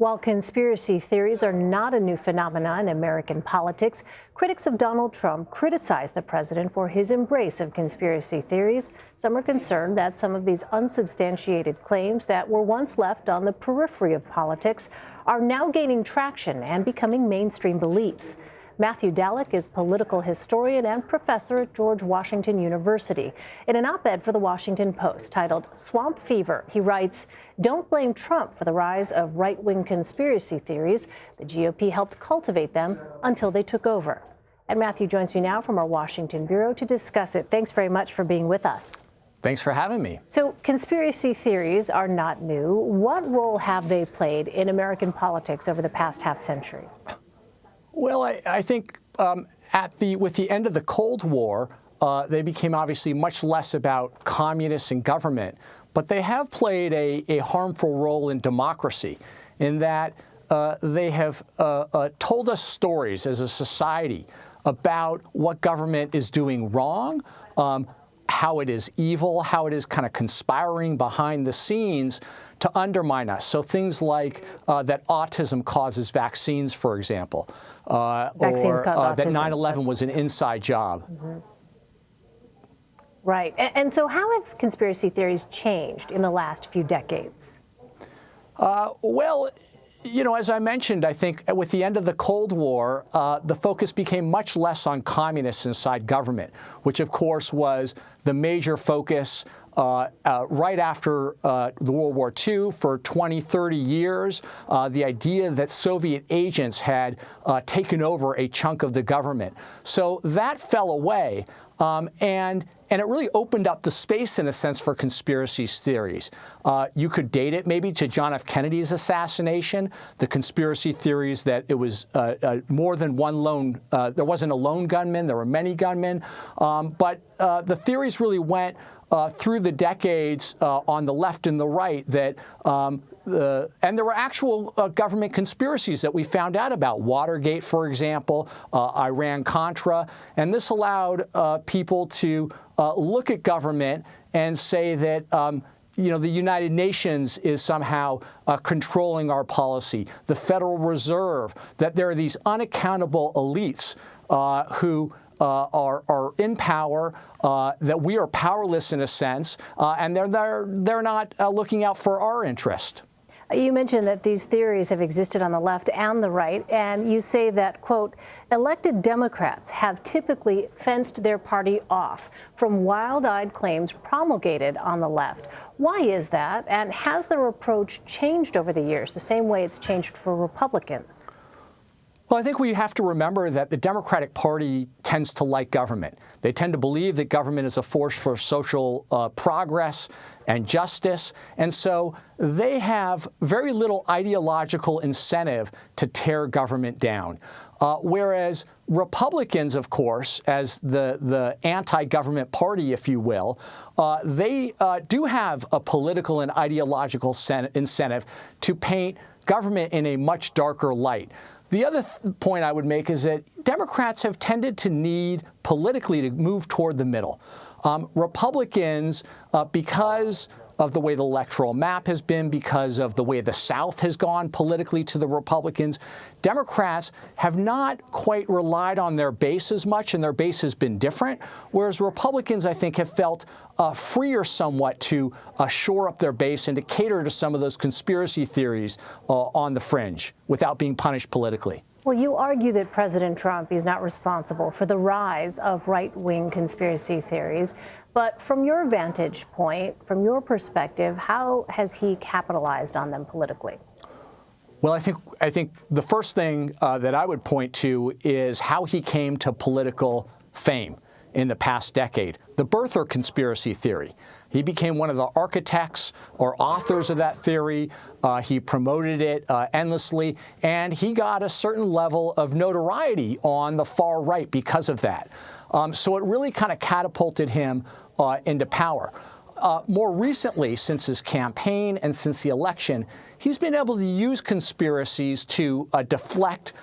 While conspiracy theories are not a new phenomenon in American politics, critics of Donald Trump criticize the president for his embrace of conspiracy theories. Some are concerned that some of these unsubstantiated claims that were once left on the periphery of politics are now gaining traction and becoming mainstream beliefs. Matthew Dallek is political historian and professor at George Washington University. In an op-ed for the Washington Post titled "Swamp Fever," he writes, "Don't blame Trump for the rise of right-wing conspiracy theories. The GOP helped cultivate them until they took over." And Matthew joins me now from our Washington bureau to discuss it. Thanks very much for being with us. Thanks for having me. So conspiracy theories are not new. What role have they played in American politics over the past half century? Well, I think with the end of the Cold War, they became obviously much less about communists and government, but they have played a harmful role in democracy in that they have told us stories as a society about what government is doing wrong, how it is evil, how it is kind of conspiring behind the scenes to undermine us. So things like that autism causes vaccines, for example, Vaccines cause autism. That 9/11 was an inside job. Mm-hmm. Right. And so how have conspiracy theories changed in the last few decades? Well, you know, as I mentioned, I think with the end of the Cold War, the focus became much less on communists inside government, which, of course, was the major focus right after the World War II for 20, 30 years. The idea that Soviet agents had taken over a chunk of the government. So that fell away. And it really opened up the space, in a sense, for conspiracy theories. You could date it maybe to John F. Kennedy's assassination, the conspiracy theories that it was more than one lone, there wasn't a lone gunman, there were many gunmen. But the theories really went through the decades on the left and the right that and there were actual government conspiracies that we found out about. Watergate, for example, Iran-Contra. And this allowed people to look at government and say that you know, the United Nations is somehow controlling our policy, the Federal Reserve, that there are these unaccountable elites who are in power, that we are powerless in a sense, and they're not looking out for our interest. You mentioned that these theories have existed on the left and the right, and you say that, quote, elected Democrats have typically fenced their party off from wild-eyed claims promulgated on the left. Why is that, and has their approach changed over the years, the same way it's changed for Republicans? Well, I think we have to remember that the Democratic Party tends to like government. They tend to believe that government is a force for social progress and justice. And so they have very little ideological incentive to tear government down. Whereas Republicans, of course, as the anti-government party, if you will, they do have a political and ideological incentive to paint government in a much darker light. The other point I would make is that Democrats have tended to need politically to move toward the middle. Republicans, because of the way the electoral map has been, because of the way the South has gone politically to the Republicans, Democrats have not quite relied on their base as much, and their base has been different, whereas Republicans, I think, have felt freer somewhat to shore up their base and to cater to some of those conspiracy theories on the fringe without being punished politically. Well, you argue that President Trump is not responsible for the rise of right-wing conspiracy theories. But from your vantage point, from your perspective, how has he capitalized on them politically? Well, I think the first thing that I would point to is how he came to political fame in the past decade, the birther conspiracy theory. He became one of the architects or authors of that theory. He promoted it endlessly, and he got a certain level of notoriety on the far right because of that. So it really kind of catapulted him into power. More recently, since his campaign and since the election, he's been able to use conspiracies to deflect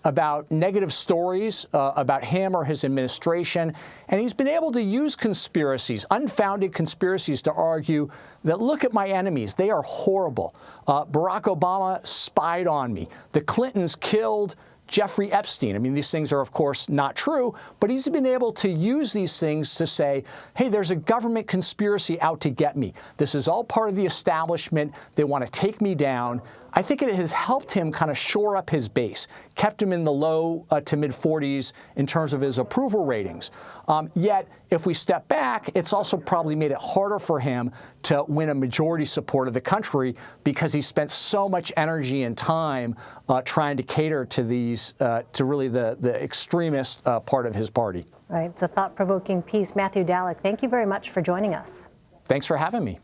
about negative stories about him or his administration, and he's been able to use conspiracies, unfounded conspiracies, to argue that, look at my enemies, they are horrible. Barack Obama spied on me. The Clintons killed Jeffrey Epstein. I mean, these things are, of course, not true, but he's been able to use these things to say, hey, there's a government conspiracy out to get me. This is all part of the establishment. They want to take me down. I think it has helped him kind of shore up his base, kept him in the low to mid 40s in terms of his approval ratings. Yet, if we step back, it's also probably made it harder for him to win a majority support of the country because he spent so much energy and time trying to cater to these, to really the extremist part of his party. Right. It's a thought-provoking piece. Matthew Dallek, thank you very much for joining us. Thanks for having me.